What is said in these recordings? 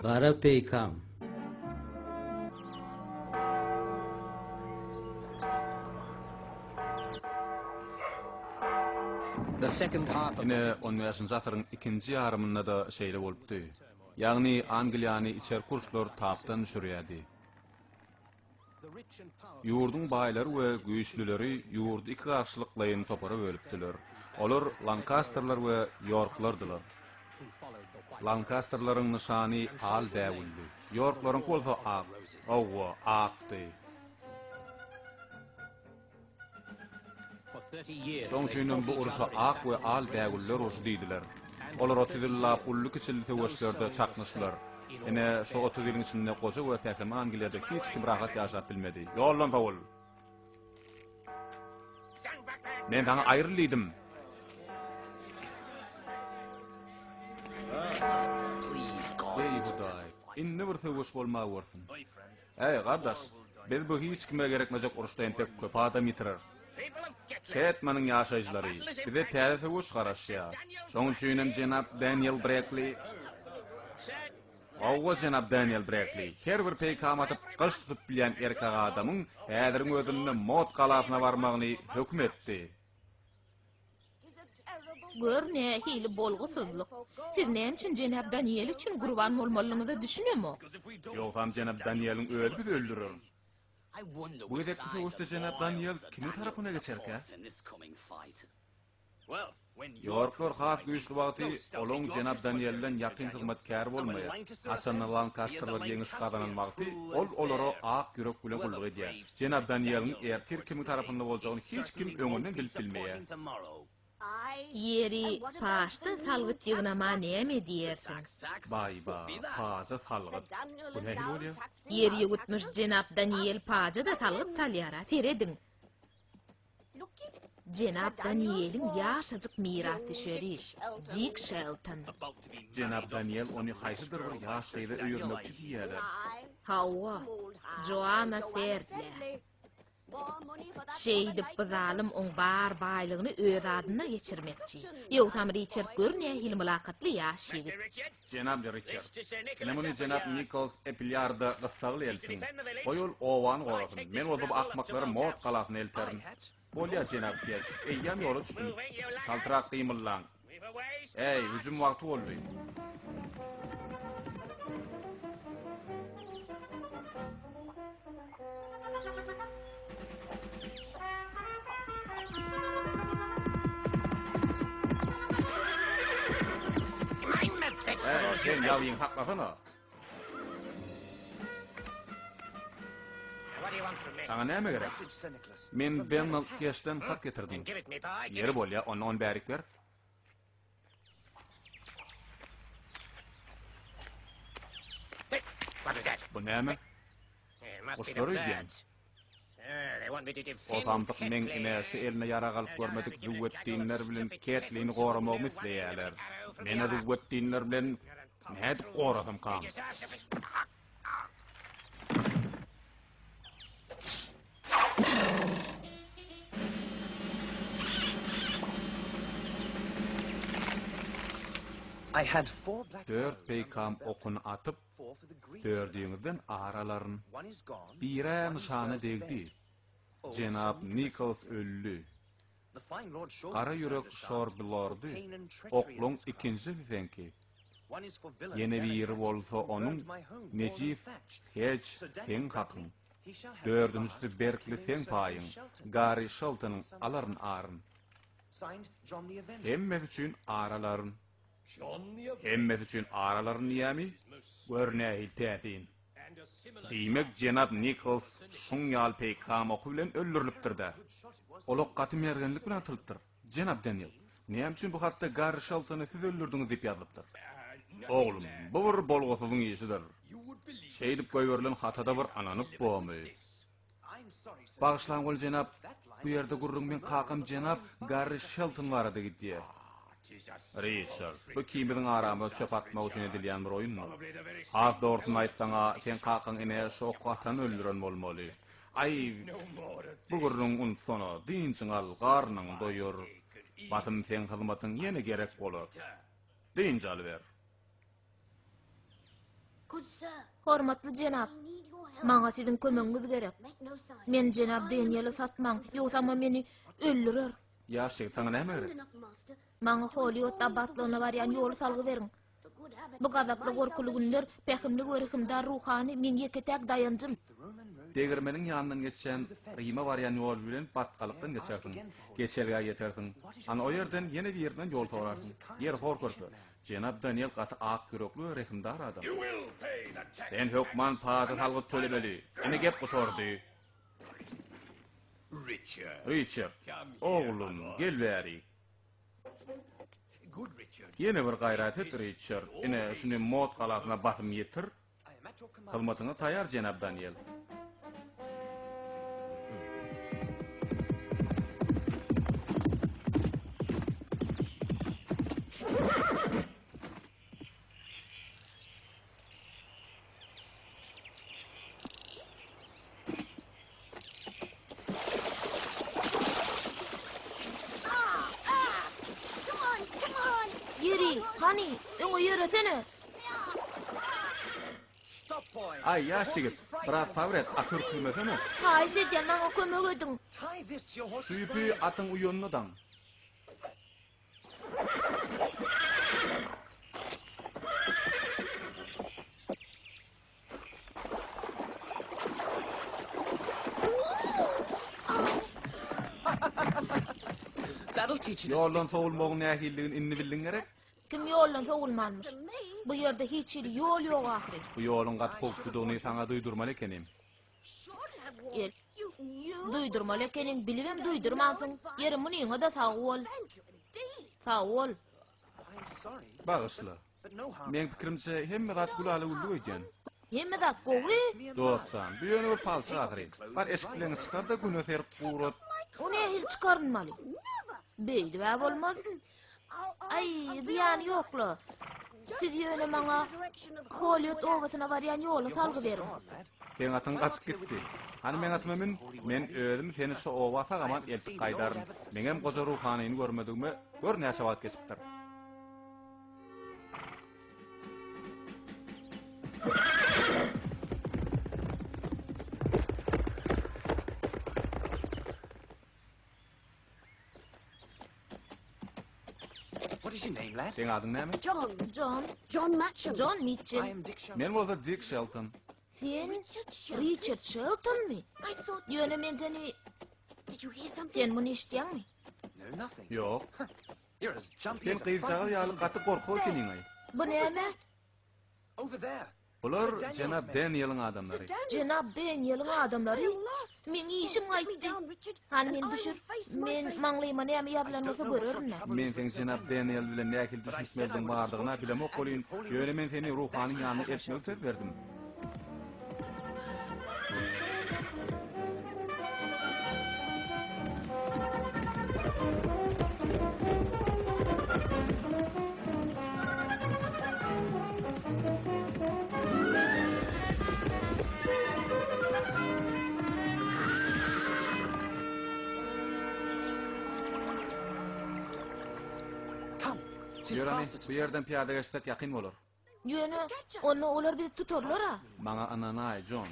Qara peykam. Yine 15-nji asyryň ikinji ýarymynda da şeýle bolupdy. Ýagny Angliýany içer kurslar tapdan düşürýärdi. Ýurdun baýlary we güýçlüleri ýurdy iki garşylyklaýyn topara bölüpdiler. Olar Lancasterlar we Yorklardylar. Lancasterlaryň nyşany al däwildi. Yorklaryň bolsa ak. Owa akdy. Şoň üçin bu uruşa ak we al däwiller uruşy diýdiler. Olar 30 ýyllap ullyk içildi töweşlerde çakmışdylar. Ene şo 30 ýylyň içinde goja we täkim Angliýada hiç kim rahat ýaşap bilmedi. Ýollan tawul. Men taňa aýrylydym. Ey Hudaý, inne bir töweş bolmagy bolsun. Ey gardaş, biz bu hiç kime gerekmejek uruşdan tek köp adam ýitirer. Ketmanyň ýaşaýjylary bize täze töweş garaşýar. Şoň üçin Jenap Daniel Brackley Owa Jenap Daniel Brackley her bir peýkam atyp gyş tutup bilýän erkek adamyň häziriň özüne mot galasyna barmagyny hökm etdi. Görne hili bolgusuzlyk. Siz näme üçin Jenap Daniel üçin gurban bolmalygyňyzy düşünýärmi? Ýogam Jenap Daniel'in öldü biz öldürür. Bu edekli söwüşde Jenap Daniel kimin tarapyna geçerkä? Yorklar has güýçli wagty olaň Jenap Daniel'den ýakyn hyzmatkär bolmaýar. Hasan Lancasterlar ýeňiş gazanan wagty olary ak ýürek bilen gullyk edýär. Jenap Daniel'in ertir kimin tarapynda boljagyny hiç kim öňünden bilip bilmeýär. Yeri paşda salgyt ýygyna ma näme diýersiň? Baýba, paja salgyt. Bu näme bolýar? Yer ýigitmiş Jenap Daniel paja da salgyt salýara. Serediň. Jenap Daniel'in ýaşajyk mirasy şöri, Dick Shelton. Jenap Daniel ony haýsydyr bir ýaşlyda öýürmekçi diýerler. Hawa, Joanna Sertle. Şeýdip bu zalim oň bar baýlygyny öz adyna geçirmekçi. Ýogam Richard görnä hilmulakatly ýaşydy. Jenap Richard. Nemoni Jenap Nichols Epilyarda gysagly eltin. Oýul owan goradym. Men olup akmaklary mot galasyny elterim. Bolýa Jenap Piers. Eýýam ýola düşdüm. Saltyrak gymyllaň. Ey, hüjüm wagty boldy. Sen ýalyň haklasana. Taňa näme gerek? Men Bennel Cash'den hak getirdim. Ýeri bolýa, onu bärik ber. Bu näme? Oşlary diýen. Otamdyk men inäsi eline ýara galyp görmedik düwetdiňler bilen ketliň goramak misleýärler. Meni düwetdiňler bilen näde goradym kam? Dört peykam okunu atıp, dördüňizden aralaryn bire nyşany degdi. Jenap Nichols öldü. Kara ýürek şorbilordy. Oklun ikinji senki. Yeni bir bolsa onun Necip Hedge sen hakyn. Dördüncüsü Berkeley sen paýyň. Gary Shelton'ın alaryn aryn. Hemmet üçin aralaryn. Hemmet üçin aralaryn ýamy? Görnähil täsin. Diýmek Jenap Nichols şuň ýal peýkam oky bilen öldürilipdir-de. Olak gatym ýergenlik bilen atılıpdyr. Jenap Daniel, näme üçin bu hatda Gary Shelton'y siz öldürdiňiz diýip ýazypdyr? Oglum, bu bir bolgusyzyň işidir. Şeýdip goýberlen hatada bir ananyp bolmy. Bagşlaňyl Jenap, bu ýerde gurrun men kakam Jenap Gary Shelton barada gitdi. Richard, bu kimiň aramy çöp atmak üçin edilýän bir oýunmy? Az dogrusyny aýtsaňa, sen kakyň ene şo gatan öldüren bolmaly. Ay, bu gurrun unsana, diňçiň al, garnyň doýur. Batym sen hyzmatyň ýene gerek bolar. Diňci al ber. Hormatly jenap, maňa siziň kömegiňiz gerek. Men jenap Daniel'i satmaň, ýogsa meni öldürer. Ýaşyk taňa näme gerek? Maňa Hollywood abatlygyna barýan ýoly salgy beriň. Bu gazaply gorkulu günler pehimli görükimdar ruhany men ýeketäk dayanjym. Degirmeniň ýanyndan geçen Rima barýan ýol bilen batgalykdan geçersiň. Geçelge ýetersiň. Ana o ýerden ýene bir ýerden ýol torarsyň. Ýer horkurpy. Jenap Daniel gaty ak yürekli rehimdar adam. Ben hökman paza halgy tölebeli. Ene gep gutordy. Richard. Oğlum, gel bäri. Yine bir gayret et Richard. Ine şunu mod galasyna batym ýetir. Hyzmatyňa taýar Jenap Daniel. Yeri, hani, öňe ýöresene. Ay ýaşyk, biraz sabret, atır kılmasana. Haýş edýän maňa kömek ediň. Süýpü atyň uýanyna daň. Ýoldan sowulmagyň nähilligini inni bildiň gerek. Kim ýoldan sowulmanmyş? Bu ýerde hiç bir ýol ýok ahir. Bu ýoluň gaty kokdudygyny saňa duýdurmaly ekenim. El, duýdurmaly ekeniň bilibem duýdurmansyň. Ýerim munyňa da sag bol. Sag bol. Bagysla. Men pikirimçe hemme zat gulaly uldy öýdän. Hemme zat gowy. Dostsan, bu ýöne bir palça atyryň. Bar eşik bilen çykar da güne ser gurat. O nähil çykarynmaly? Beýdi bä bolmaz. Ay, diýany ýokla. Siz ýöne maňa Hollywood owasyna barýan ýoly salgy berin. Sen atyň gaçyp gitdi. Hani men atmamin, men özüm seni şu owasa gaman eltip gaýdaryn. Meňem goja ruhanyny görmedigimi, gör näçe wagt geçipdir. What is your name, lad? Sen adyň näme? John Mitchell. I am Dick Shelton. Men bolsa Dick Shelton. Sen Richard Sheltonmy? Ýöne men seni... Sen muny işitýänmi? No, nothing. Yok. You're as jumpy Sen as a kıyıcağı frightened ýaly gaty gorkak ekeniň ay. Bu näme? over there. Bular Jenap Daniel'in adamlary. Jenap Daniel'in adamlary? Men işim gaýtdy. Han men düşür. Men maňlyma näme ýazlanmasa görürüm. Men sen Jenap Daniel bilen näkil düşüşmezdiň bardygyna bilemok bolýyn. Ýöne men seni ruhanyň ýanyna elçmek söz berdim. Come. Tis Ýöne faster bu to ýerden piýada geçsek ýakyn bolar. Ýöne, onu olar bizi tutarlar ha. Maňa ananay John.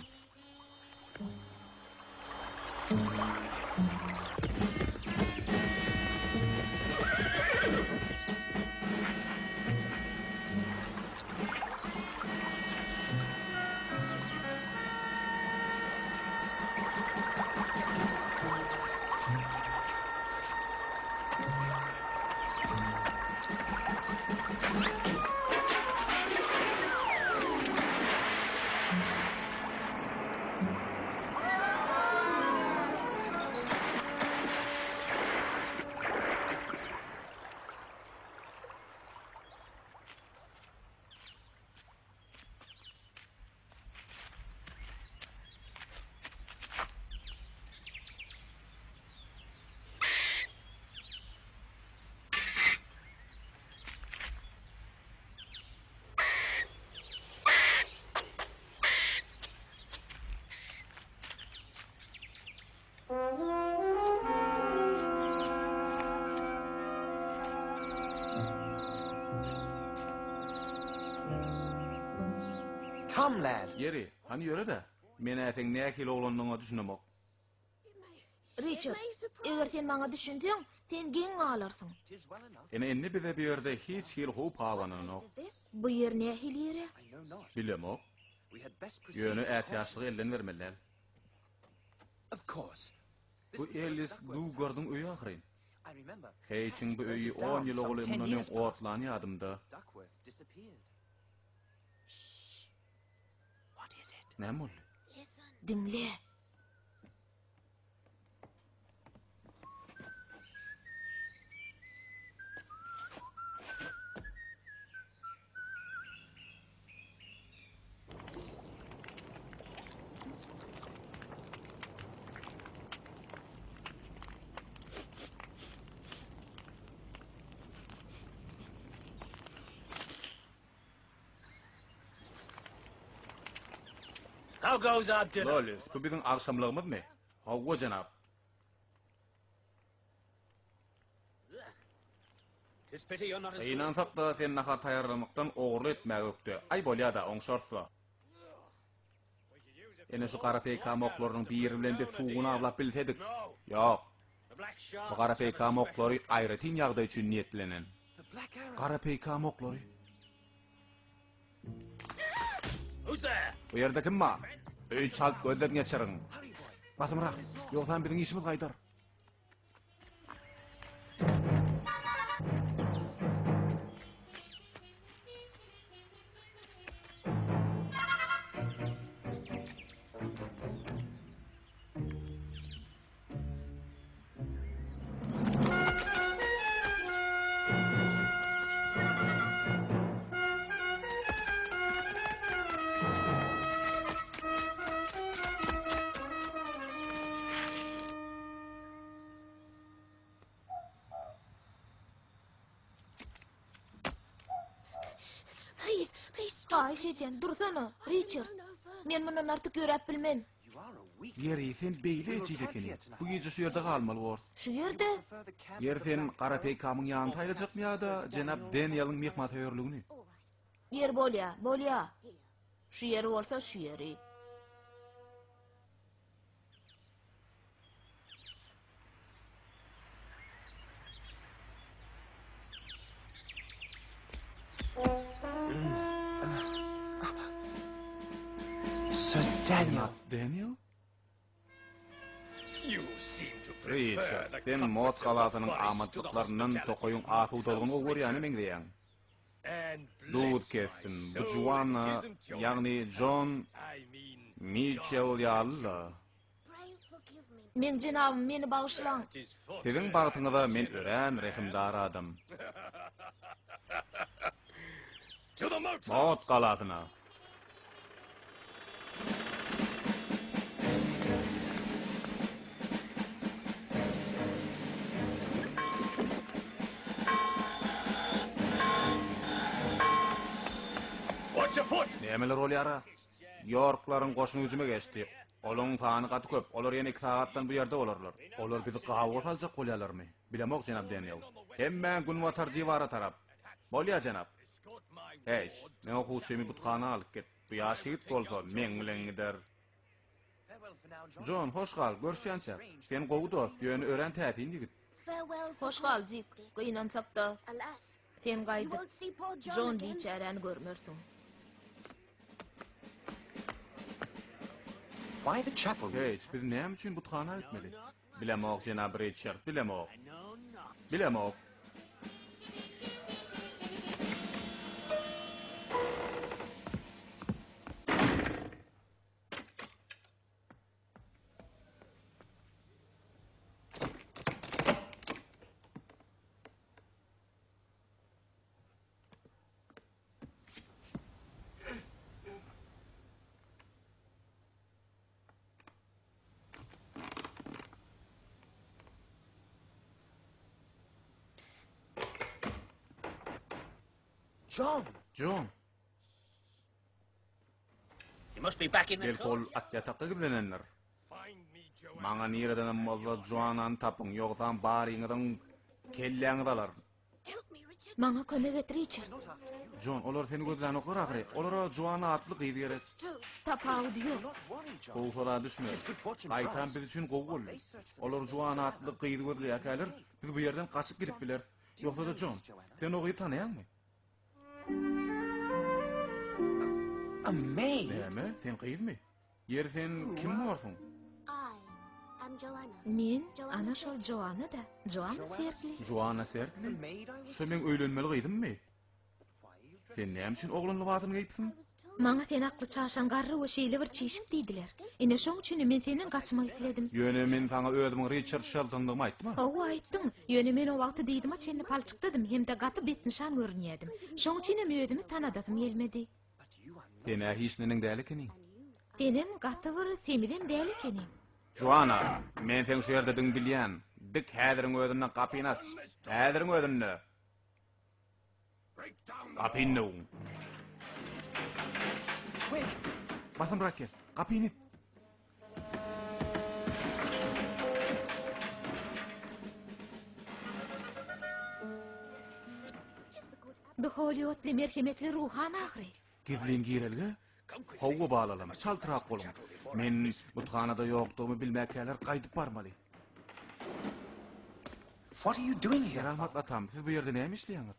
Come, lad. Yeri, hani yöre de. Men äteň nähil oglanlygyňa düşünemok. Richard, eger sen maňa düşündiň, sen geň alarsyň. Tis well enough. Ene bize bir yerde hiç hil hoop halanynok. Bu yer nähil ýere? I know not. Bilemok. We had best proceed. Ýöne with caution. ätýaşlygy elden bermeler. Of course. This Bu was where Ellis Duckworth Dugardyň öýü ahyryn. I remember. Heýçiň bu Hatch öýü burnt it 10 down ýyl some ogly 10 mundan years past. otlan ýadymda. Duckworth disappeared. What is it? Näme ol? Dinle. How goes our dinner? Lolis, bu biziň agşamlygymyzmy? Howwa janap. Tis pity you're not as good. Eýnansak da sen nahar taýarlamakdan ogurly etmäge ökdi. Ay bolýa-da oňşarsa. Ene şu gara PK moklarynyň biri bilen de suwuny aglap bilsedik. No, Ýok, the black shark. bu gara PK moklary aýry tin ýagdaý üçin niýetlenen. The Black Arrow. Gara PK moklary. Who's there? Bu ýerde kim bar? Öý çalt gözlerini geçiriň. Hurry, boy. Batymrak. Ýoksa biziň işimiz gaýdar. Please, ay şeyden dursana, Richard. Men mundan artyk göräp bilmen. You are a weak. Ýeri sen beýle ejidekeni. Bu gece şu ýerde galmaly bor. Şu ýerde Prefer the camp Yer of the sen Black gara Arrow. PK-myň ýanyna taýlajakmy ýa-da jenap Daniel'yň mehmat höýerligini? yer bolýa. Şu ýeri bolsa şu ýeri. Sir Daniel. Daniel? You seem to prefer Richard, the sen comforts mod of the salatynyň forest to the amatlyklarynyň hospitality tokoýuň of asuwdalgyny those ogurýany within. meňdeýän. And Dud bless kessin. my Bu soul, juwana, it isn't John. ýagny John I mean, Mitchell ýalyla. Men jenabym meni bagyşlaň. it is for Siziň bagtyňyza men örän rehimdar adam. to the moat. Mod galatyna. Watch your foot. Nämeler bolýar? Yorklaryň goşuny hüjüme geçdi. Olaň sany gaty köp. Olar ýene 2 sagatdan bu ýerde bolarlar. Olar bizi gawa saljak bolýarlarmy? Bilemok jenap Daniel. Hemme gün watar diwara tarap. Bolýar jenap. Escort my Hey, men okuwçymy butkana alyp get. Bu ýaşygyt bolsa meň bilen gider. Farewell for now, John. John, hoş gal, görüşýänçä. Sen gowy dost, ýöne ören tätin ýigit. Hoş gal, Jik. Gynansak da sen gaýdyp John biçäreni görmersiň. Why the chapel? Hey, biz näme üçin butkana gitmeli? Bilemok jenap Richard, bilemok. I know not. Bilemok. John. John, You must be back in the belkol cold. atyatakka gidenenler. Find me, Joanne. Maňa nireden molla Joanan tapyň ýogdan baryňydan kelläňi dalar. Help me, Richard. Maňa kömek et Richard. Not after you. John, olar seni gözden okar ahire. Olara Joan'a atlı qıydı gerek. Tapağı diyor. Do not worry, John. Qoğu sola düşme. It is good fortune for Aytan us. biz için qoğu ol. They search for Olar this Joan'a atlı qıydı gözle yakalar. Biz bu yerden kaçıp girip biler. Yoksa da John, sen o qıyı tanıyan mı? A maid? Näme? Sen qıydı mı? Yer sen kim varsun? I'm Joanna. Men ana şol Joanna da. Joanna sertli. Joan'a The sertli. maid I was Şu men öýlenmeli qıydım mı? Why are you dressed? Sen näme için oğlun libasyny giyipsin? Maňa sen akly çarşan garry we şeýle bir çeşik diýdiler. Ine şoň üçin men senden gaçmak diledim. Ýöne men sana öýdümiň Richard Shelton'dygy aýtdyma. Owa aýtdyň. Ýöne men o wagty diýdim a çenli palçykdadım hem de gaty betnişan görünýädim. Şoň üçin hem öýdümi tanadym gelmedi. But you are not. Sen hiçniniň däl ekeniň. Senem gaty bir semidem däl ekenim. Joanna, men sen şu ýerde diň bilýän. Dik häziriň öýünden kapyny aç. Häziriň öýünden. Break down the Kapyny. Quick! Basın bırak gel. Kapyny. Bu Hollywoodly merhemetli ruhan ahry. Gizliň girelge. Come quick. Howga bağlalama, çaltırak bolun. Men muthanada ýokdugymy bilmäkäler gaýdyp barmaly. What are you doing here? Rahmat atam, siz bu ýerde näme işleýäňiz?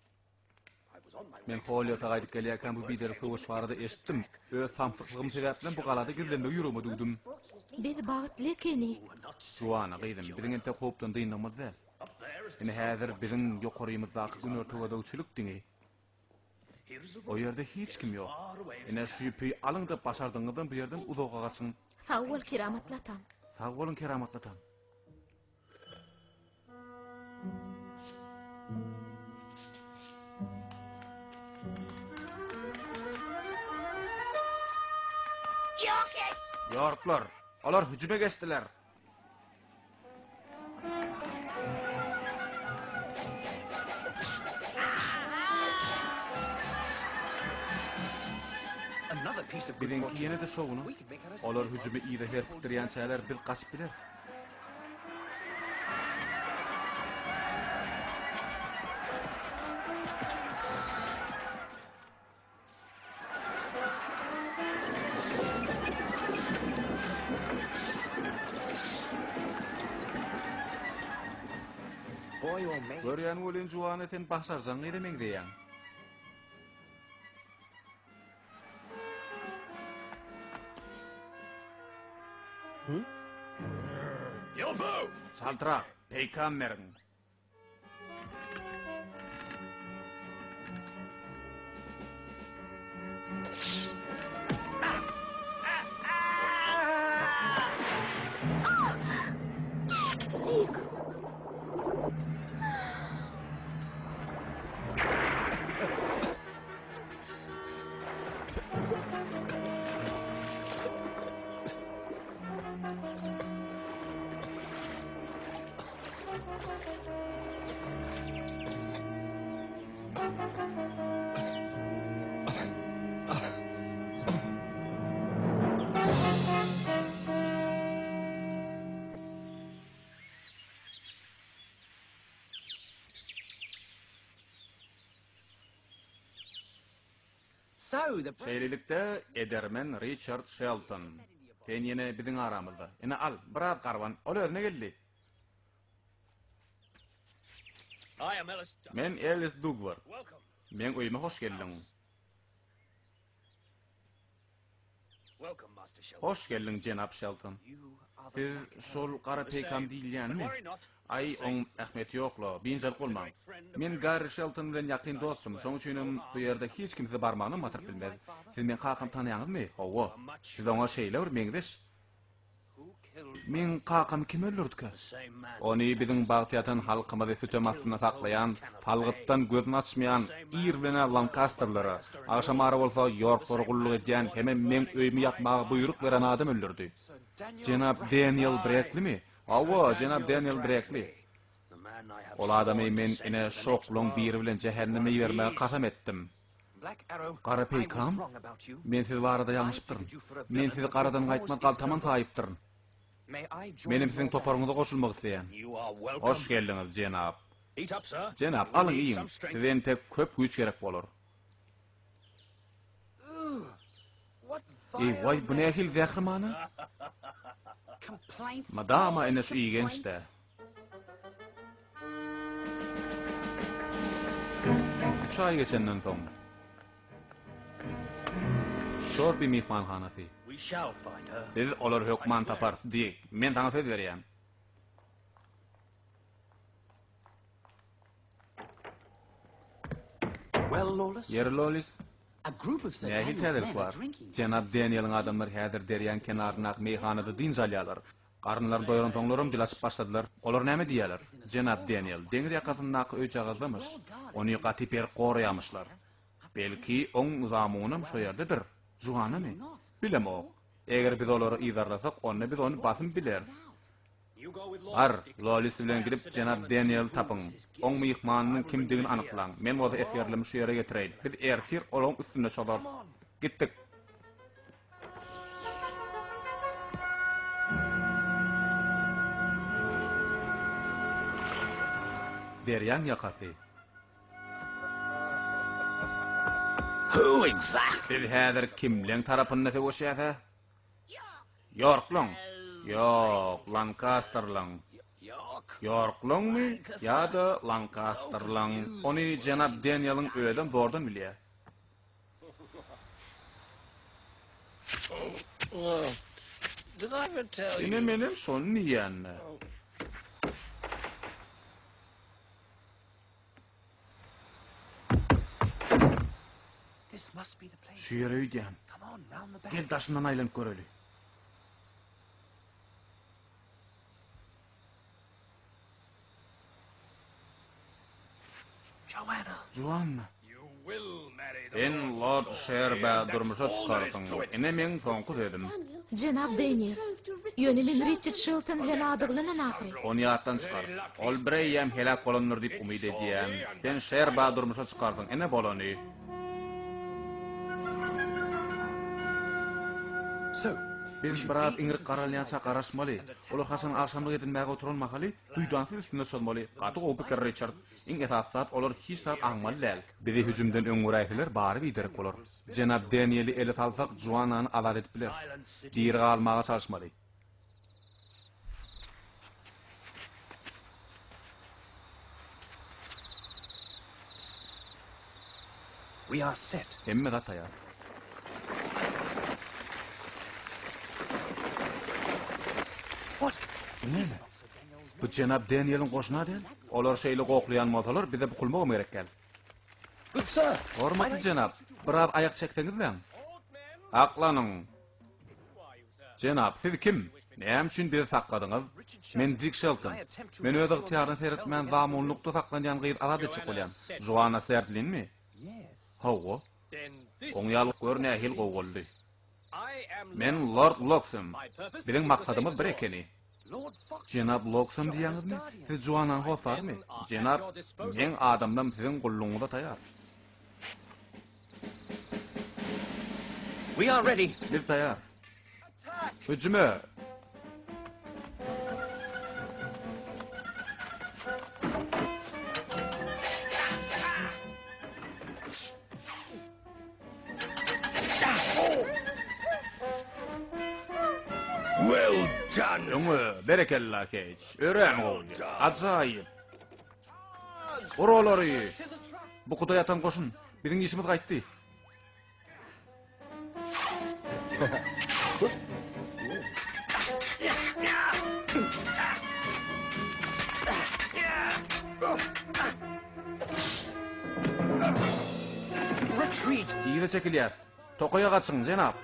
I was on my way. Men Hollywood'a gaýdyp gelýärken bu bider soğuş barada eşitdim. Öz samsyklygym sebäplen bu galada gizlenme ýürüme duydum. Biz bagtly ekeni. You are not Joanna gyýdym, biziň ente hopdan dynamyz däl. up there. Is Ine häzir biziň ýokarymyzdaky gün ortagadaçylyk diňi. Here's a O ýerde hiç kim ýok. far away. Ine şu ýüpy alyň da başardyňyzdan bu ýerden uzoga gaçyň. Sag bol keramatly atam. Sag bolun keramatly atam. Yorklar, olar hücüme geçtiler. Another piece of good Bilinki fortune. yine de şovunu. We could make her a Olar slave. hücüme iyi de herpiktirýän şäler bil gaçyp biler. Boy or maid? Görýän bolan Joanna sen başarsaň edemeň diýen. Elbow! Çaltırak, peygamberim. Dick. So, the Şeýlelikde edermen Richard Shelton. Sen ýene biziň aramyzda. Ene al, biraz garwan, ol özüne geldi. I am Ellis Duck. Men Ellis Dugvar. Welcome. Men öýüme hoş geldiň. Welcome, Master Shelton. Hoş geldiň jenap Shelton. you are the Siz black arrow. şol gara peykam diýilýänmi? Worry not. Ay, oň ähmeti ýokla, binjal bolmaň. Men Gary Shelton bilen ýakyn dostum, şoň üçin bu ýerde hiç kimse barmanyny matyr bilmez. Siz men kakam tanýaňyzmy? Hawa. Siz oňa şeýle bir meňdeş. Who killed Men kakam kim öldürdük? The same man. Ony biziň bagtyatan halkymyzy sütem astyna saklayan, falgytdan gözüni açmayan Irwin Lancasterlary, aşamary bolsa Yorklara gulluk edýän hem men öýümi ýakmagy buyruk beren adam öldürdi. Sir Daniel Jenap Daniel Brackley mi? Awa, Jenap Daniel Brackley. The man I have Ol adamy sworn to men send ine to the şoklong next bir world. bilen cehenneme ýermäge kasam etdim. Black Arrow? Gara I was peykam? wrong about you. Men siz barada ýalňyşdyryn. Men sizi garadan gaýtmak galtaman saýypdyryn. May I join Menim your siziň band? toparyňyza goşulmak isleýän. You are welcome. Hoş geldiňiz jenap. Eat up, sir. Jenap, alyň iýin. Sizden tek köp güýç gerek bolar. What Vay, bu nähil zährmany? complaints? Madama ene şu iýgençde. Üç ay geçenden soň. Şor bir mihmanhanasy. We shall find her. Biz olar hökman tapar diýek. Men taňa söz berýän. Well, Lawless, Yer Lolis, a group of Sir nähil Daniel's täzelik men bar. are drinking. Jenap Daniel'in adamlar häzir derýän kenaryna meyhanada din salýarlar. Karnlar doýran toňlarym dil açyp başladylar. Olar näme diýerler? Jenap Daniel deňir ýakasyndaki öýçagazdamış. Ony gatyper goraýamyşlar. Belki oň zamunam şo ýerdedir. Juanamy? Bilemok. Eger biz olary iýdarlasak, ony biz ony basym bileris. You go with Ar, Lawless. Lolis bilen gidip Jenap Daniel tapyň. Oň myhmanynyň kimdigini anyklaň. Men bu efirlimi şu ýere getireýin. Biz ertir olaň üstüne çalar. Gitdik. Deryan ýakasy. Who exactly? Siz häzir kimleň tarapynda söwüşýärsiz? Yorklyň. Ýok, Lancasterlyň. York. Yorklyňmy ýa-da Lancasterlyň? Ony Jenap Daniel'in öýden zordan bilýär. Did I ever tell Ine menem şonu diýänne. This must be the place. Şu ýere öýdän. Come on, round the back. Gel taşyndan aýlanyp göreli. Joanna. Juanna, You will marry the sen Lord Sherba durmuşa çykarsyň. Ine men soňky dedim. Daniel. Jenap Daniel. Ýöne men Richard Shelton bilen adyklanan ahry. Ony ýatdan çykar. Ol bireýem helak bolanlar diýip umyd edýän. Sen Sherba durmuşa çykarsyň. Ine bolany. So, Biz birat iňir garalýança garaşmaly. Olar hasan akşamlyk edilmäge oturulmaly. Duýdansy üstünde çalmaly. Gaty gowpykar Richard. Iň esasat olar hisap aňmaly däl. Bizi hüjümden öňüräýler bary biderek bolar. Jenap Daniel'i ele salsak Juanany azat edip biler. Diýir galmaga çalışmaly. we are set. Hemme da taýar. What? Näme? Bu Jenap Daniel'in goşuna däl. Olar şeýle goklaýan bolsalar bize bu kulmagam gerek gel. Good sir. Hormatly Jenap, birap ayak çekseňizden. Aklanyň. Jenap, siz kim? Näme üçin bizi sakladyňyz? Men Dick Shelton. Men öz ygtyýaryny seretmän zamanlykda saklanýan gyýyr azat etjek bolýan. Joanna Serdlinmi? Yes. Hawa, Then this oňýalyk görnähil gowgoldy. I am Men Lord Loxham. My purpose Biziň is maksatymyz the bir same as ekeni. Lord Fox. Jenap Loxham diýäňizmi? Siz Joanna hosarmy? Jenap, men adamdan siziň gulluňyzda taýar. We are ready. Biz taýar. Hüjüme. Well done. Öňe berekella keç. Ören boldy. Ajaýyp. Orolary. Bu kuda yatan koşun. Biziň işimiz gaýtdy. Retreat. Ýygy çekilýär. Tokoya gaçyň, jenap.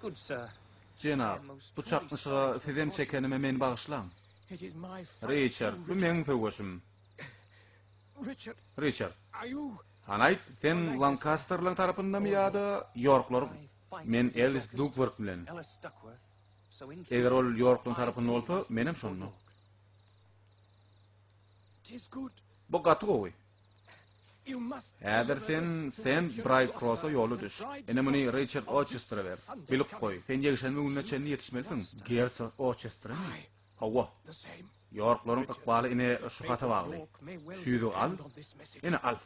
Good sir. Jenap, bu çakmışyga sizem çekenime men bagyşlaň. It is my Richard, bu meň söwüşüm. Richard, Richard, are you? hanaýt, sen Lancasterlyň tarapynda mı ýa-da Yorklar? Men Ellis Duckworth bilen. Ellis Duckworth. Eger ol York'un tarapyn bolsa, menem şonno. 'Tis good. Bu gaty gowy. You must. Häzir sen Bright Cross'a yolu düş. Ene muni Richard Orchester'a ver. Bilip koy. Sen ýegişenme gününe çenli yetişmelisin. Gerçi Orchestra mı? Hawa. The same. York'laryň ykbaly ine şu gata bagly. Şu ýüzü al. Ene al.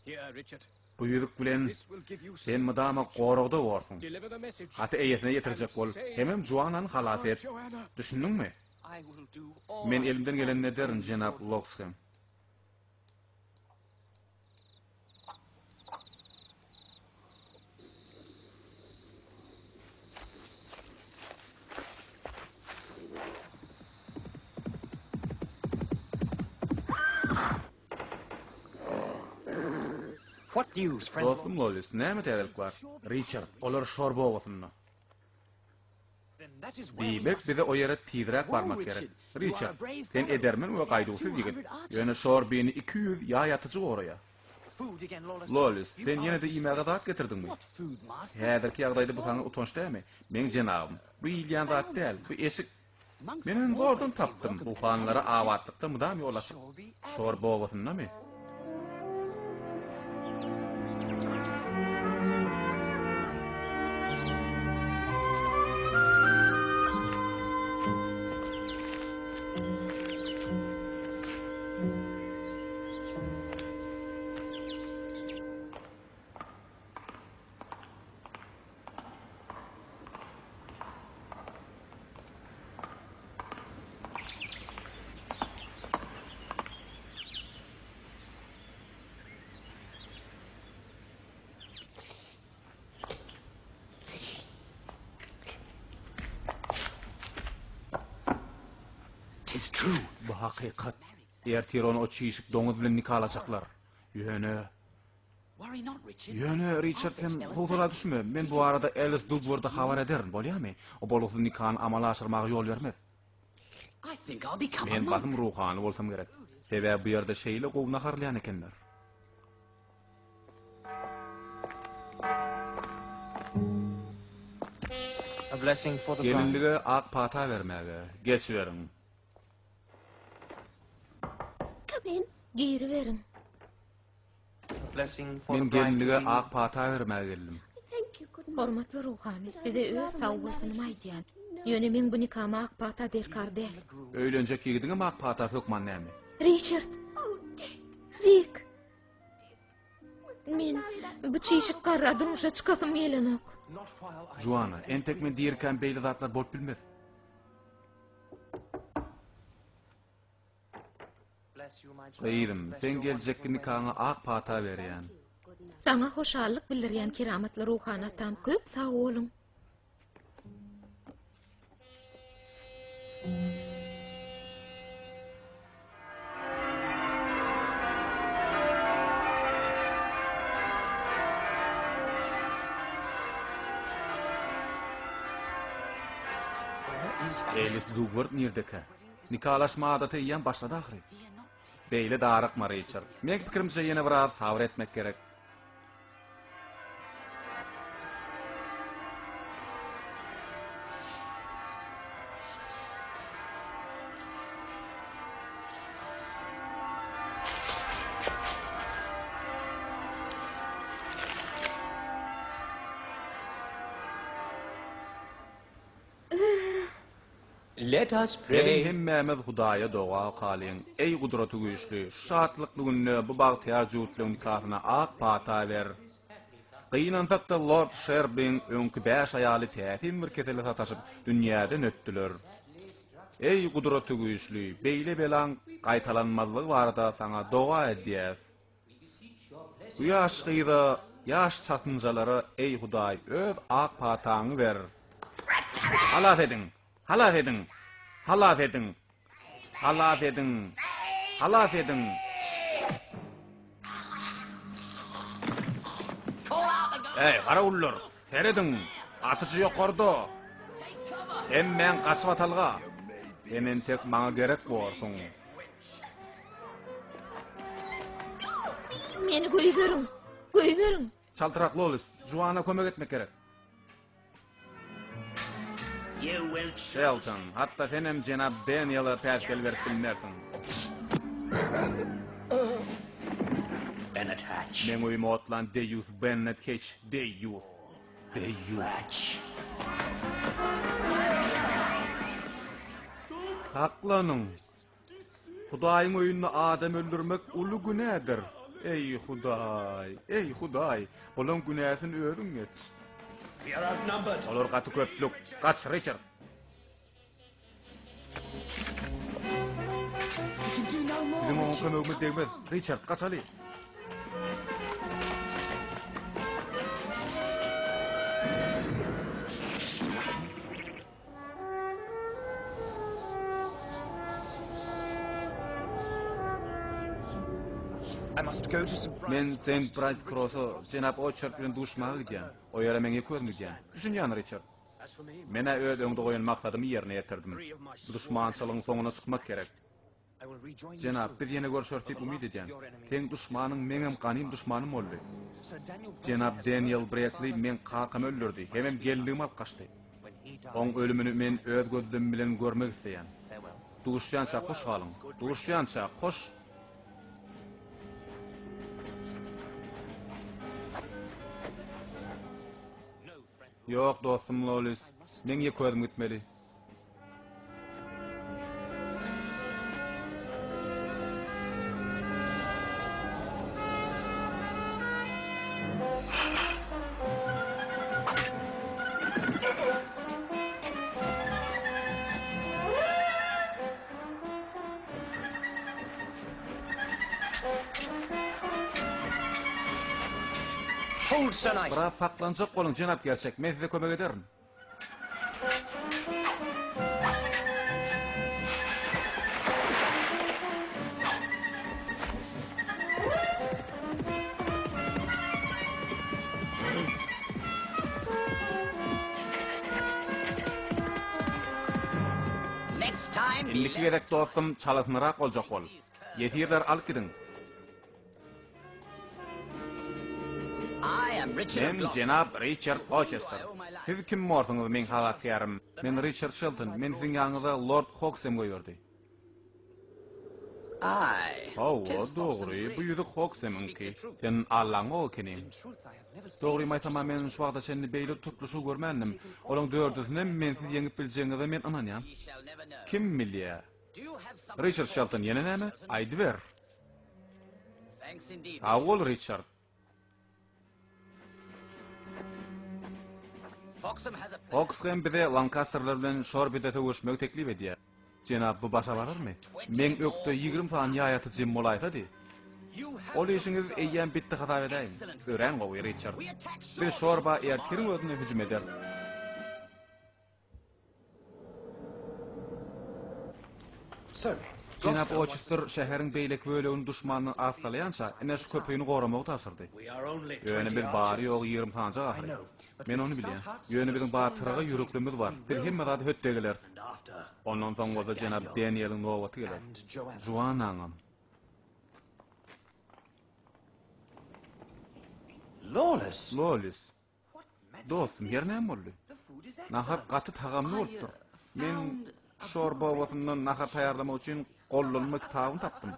Here, Richard. Bu ýüzük bilen This will give you sen mydama gorogda borsun. Deliver the message. Haty eýetine ýetirjek bol. Hemem Joanna'ny halat et. Joanna. Düşündiňmi? I will do all. Men elimden gelen ne derin Jenap Loxham. What news, friend? Dostum Lolis, näme täzelik bar? Richard, olar şor bogasyny. Then that is where we Diýmek must- bize o ýere tiýdirek barmak Richard, gerek. you are Richard, a brave sen fellow. edermen we gaýdusy digit. Ýöne şor beni 200 ýa ýatyjy oraya. Food again, Lawless. Lolis, You sen are ýene de disgraced. imäge dat getirdiňmi? What food, master? Häzirki ýagdaýda bu sana utanç dämi? Men jenabym, bu ýylýan zat däl, bu eşik. Menen zordan tapdym. Bu hanlara awatlykda mydam ýol açyp. Şor bogasynyňmy? Tis true. Bu hakykat. Ertir onu o çiýişik doňuz bilen nikahlaşaklar. Worry not, Richard. Ýöne Richard, sen howzala düşme. Men bu arada Alice Dugworth'a habar ederim, bolýarmy? O bolusyň nikahyny amala aşyrmagy ýol bermez. I think I'll become a Men monk. bazym ruhany bolsam gerek. Sebäbi bu ýerde şeýle gowna harlayan ekenler. A blessing for the Gelinlige ak pata bermäge. Geç berin. Come in. Giri verin. A blessing for Men the bride. gelinlige ak pata bermäge geldim. Thank you, good man. Hormatly ruhany, size öz sawgasyny aýdýan. Ýöne men bu nikama akpata derkar däl. Öýlenjek ýigitine ak pata sökman näme? Richard, Oh, Dick. Dick. Men bu çiýişik garra durmuşa çykasym gelenok. Not while I Joanna, entek men diýerken beýle zatlar bolup bilmez. bless you, my child. Gaýdym, Bless sen your geljek wonderful nikahyna ak pata berýän. Saňa hoşallyk bildirýän keramatly ruhany atam köp sag bolun. Where is Alice Dugworth nirdeke? Nikahlaşma adaty ýen başlady ahry. Beýle darykma Richard. Men pikirimçe ýene biraz sabr etmek gerek. Let us Benim hemmämiz Hudaýa doga kalyň. Ey gudraty güýçli, şatlykly günne bu bagtyar jüwütliň nikahyna ak pata ber. Gynansak da Lord Sherbrooke öňkü 5 aýaly täsin bir ketele sataşyp dünýäden ötdiler. Ey gudraty güýçli, beýle belan gaýtalanmazlygy barada saňa doga edýäs. Bu ýaşgyda ýaş çatynjalary ey Hudaý öz ak pataňy ber. Halaf edin. Halaf edin. Halaf edin. Halaf edin. Halaf edin. Ey, qara ullar, seredin. Atıcı ýokarda. Emmen gaçyp atalga. Hemen tek maňa gerek bolsun. Meni göýberin. Göýberin. Çaltyrakly olis, Joanna kömek etmek gerek. Shelton, hatta senem Cenab Daniel'a päskel berip bilmersin. Bennett Hatch. Men uyma otlan Deus Bennett Hatch, Deus. Hatch. Haklanın. Hudaýyň öýünde adam öldürmek ulu günädir. Ey Hudaý, bolan günäsini özüň et. We are outnumbered. Olar gaty köplük. Kaç Richard. We can do no more. Bizim oňa kömegimiz degmez. Richard, kaç ali. I must go to St. Men St. Bright Cross'a Cenab Orchard bilen duşmaga gidýän. O ýere meňe közmedýän. Düşünýän Richard. As for me, Mene öz öňde goýan maksadymy ýerine ýetirdim. Duşmançylygyň soňuna çykmak gerek. I will rejoin you Cenab, soon. biz ýene görüşersek umyt edýän. Teň duşmanyň meňem ganym duşmanym boldy. Sir Daniel Cenab Daniel Brackley men kakamy öldürdi. Hemem geldigim alyp kaçdy. when he died. Oň ölümini men öz gözlerim bilen görmek isleýän. Farewell. Duşýança hoş galyň. Duşýança hoş. No friend. Ýok dostum Lolis, meňe közüm gitmeli. Hold, Sir Knight. Bira faklanjak bolun Cenab gerçek, men size kömek ederim. Next time, be Indiki gerek dostum çalysnyrak boljak bol. Yetirler alyp gidin. I am Richard of Men Gloucester. Cenab Richard Rochester. Siz kim morsyňyz men halaskärym? Men Richard Shelton, men siziň ýanyňyza Lord Hoxham goýberdi. Aye. O, Tis dogry, Foxham's bu ring. ýüzük Hoxham'ınki. Sen Allaň o kenim. In truth, I have never seen Dogry such maýsam men şu wagtda seni beýle tutlusy görmändim. Olaň dördüsine men siz ýeňip biljeňizi men ananýam. We shall never know. Kim bilýär? Do you have something Richard for Shelton me, ýene Mr. näme? Shelton? Aýdy ber. Thanks indeed. Sag ol Richard. Foxham has a plan. Hoxham bize Lancasterlar bilen şorbede töwüşmek teklip edýär. Cenab bu başa bararmy? Men ökde 20 saat ýaýaty jim bolaýdy. You have Ol işiňiz eýýän bitdi hata edäýin. Ören gowy Richard. We attack Bir şorba ertirin özüne hüjüm eder. So, Cenab Rochester şäheriň beýlek bölegini duşmanyny arstalaýança, ene şu köpüýini goramak tasyrdy. we are only Ýöne 20 biz yards bary ýok 20 saňja I ahry. know. But Men with onu stout bilýän. hearts, Ýöne biziň strong batyryga mind, ýüreklimiz bar. we Biz will hemme zat hötdegiler. and after. Ondan soň bolsa Cenab Daniel'in nowaty geler. and Joanna. Juan aňam. Lawless. Lolis. What magic Dostum, is ýerne this? boldy. The food is excellent. Nahar gaty tagamly bolupdyr. Men şorba owasyndan nahar taýarlamak üçin gollanma kitabyny tapdym.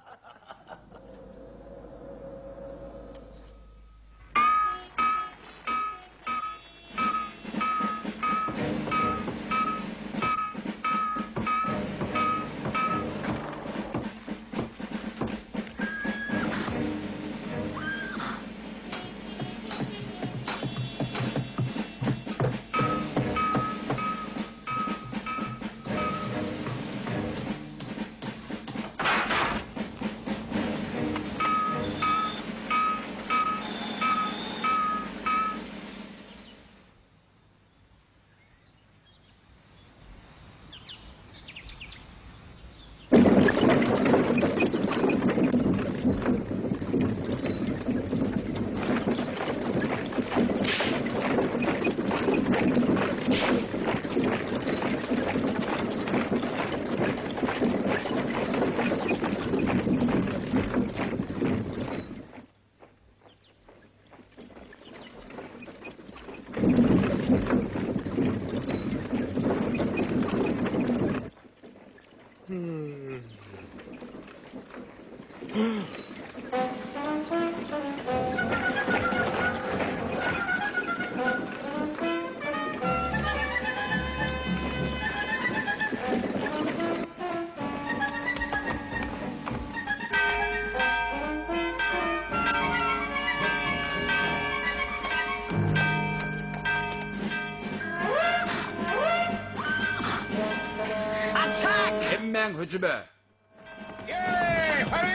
Hemen hücübe.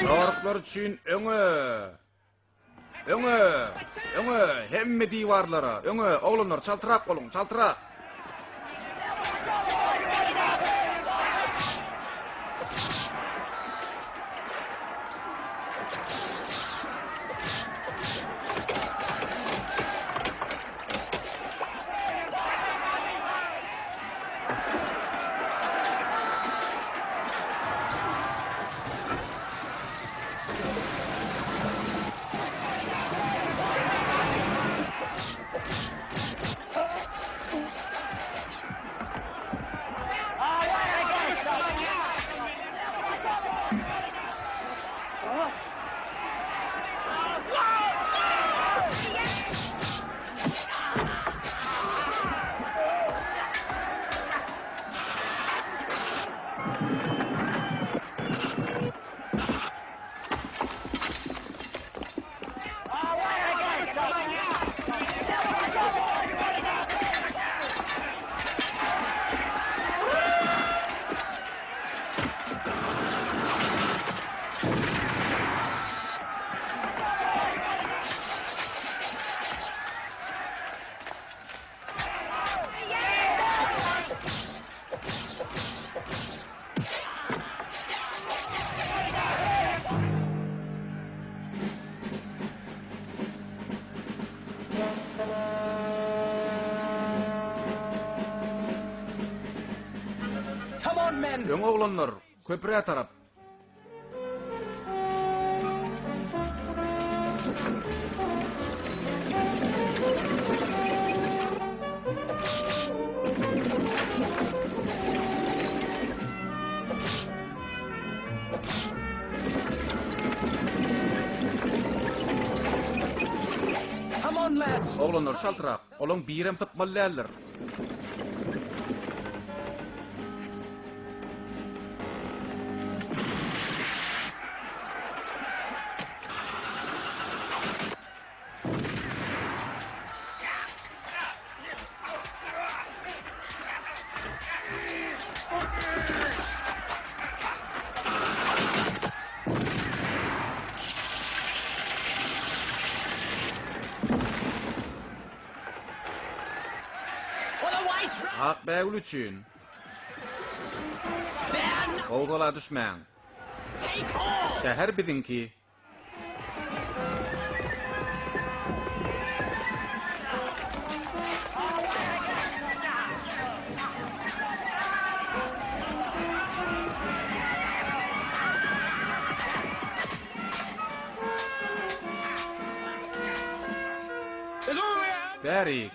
Yoruklar üçün öňe. Öňe, hemme diwarlara, öňe, oglanlar çaltyrak bolun, çaltyrak. Come on, men! Öňe oglanlar, köprüye tarap. Come on, lads! Oglanlar çaltyrak, olaň birem sypmalýarlar. Hak bägül üçün. Ogala düşmäň. Şäher bizinki. Berik.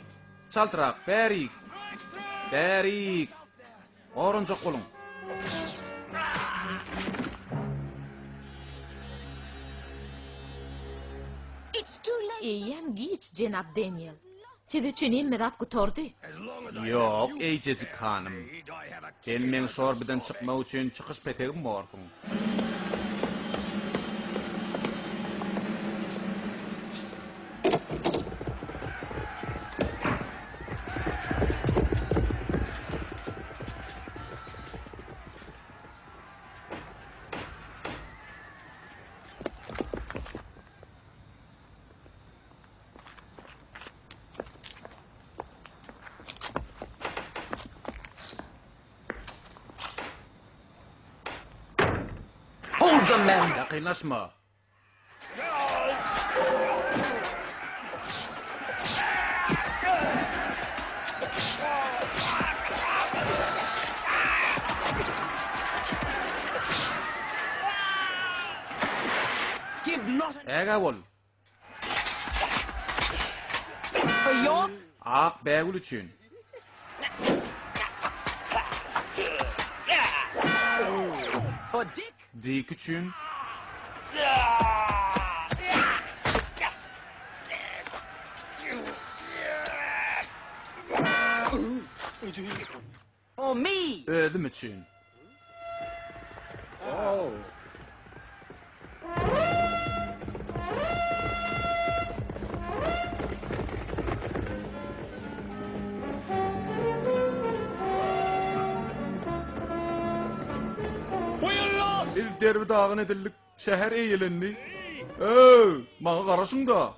Çaltyrak, berik. Berik. Orunjak bolun. It's too late. Eýen giç Jenap Daniel. Siz üçün immedat gutordy. Yok, eýjejik hanym. Sen men şorbydan çykmak üçin çykyş petegim borsuň. Hold them, men! Ýakynlaşma. Give not an... Äge bol. For York? Ak bägül üçün. For Dick? Dik üçün. For me? Özüm üçün. derbi dağın edillik şäher eýelendi. Maňa garaşyň da.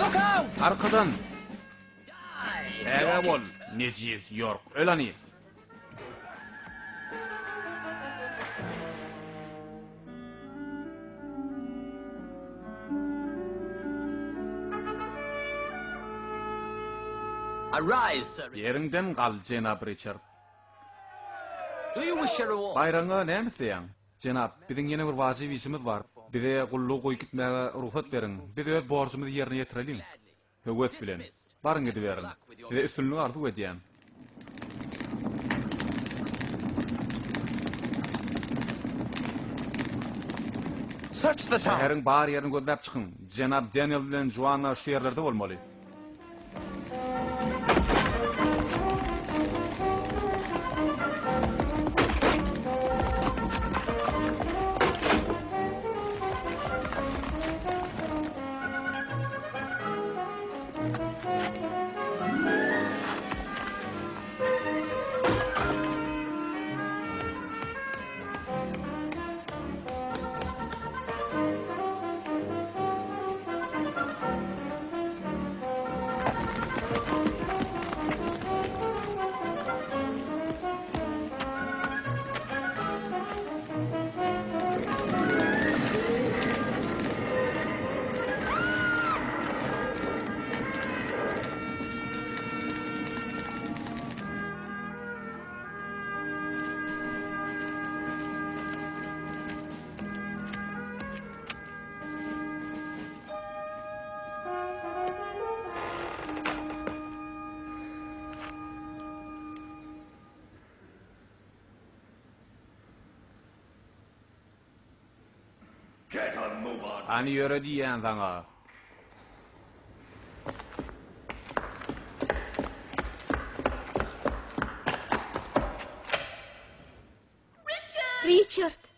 Look out! Arkadan. Täze bol, Nejiz York, ölani. Arise, sir. Yerinden gal Jenap Richard. Do you wish a reward? Bayraňa näme diýäň? Jenap, biziň ýene bir wajibi işimiz bar. Bize gulluq goýup gitmäge ruhsat beriň. Biz öz borçymyzy ýerine ýetireliň. Höwes bilen. Baryň gidip berin. Bize üstünlük arzu edýän. Search the town. Şäheriň bar ýerini gözläp çykyň. Jenap Daniel bilen Joanna şu ýerlerde bolmaly. Get a move on. Ani ýöre diýän saňa. Richard.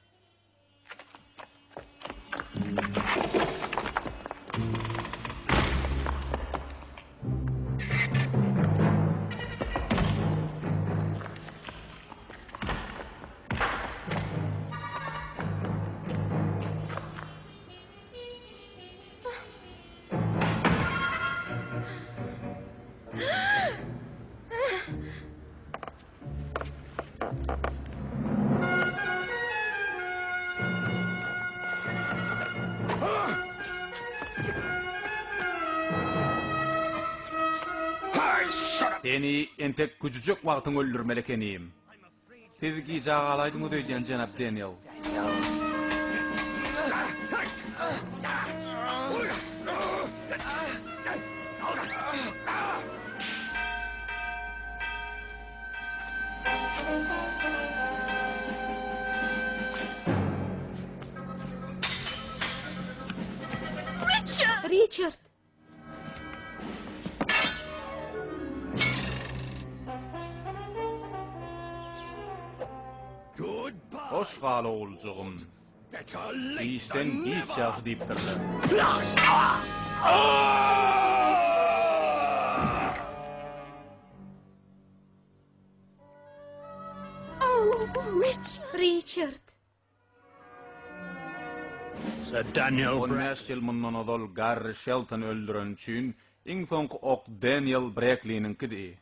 Seni entek küçücük wagtyň öldürmelekenim. Sizgi jagalaydyňyz öýdän Jenap Daniel. Richard. Goodbye. Hoş gal oğulcuğum. Better late İşten than hiç never. yaxşı deyipdirler. Oh, Richard. Richard. Sir Daniel On näçil mundan odol Gary Shelton öldüren üçin iň soňky ok Daniel Brackley'ninkidi.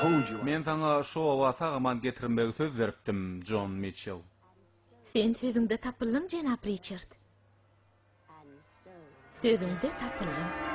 told you. Men sana şowa sagaman getirmek söz beripdim, John Mitchell. Sen sözüňde tapyldın, jenap Richard. Sözüňde tapyldın.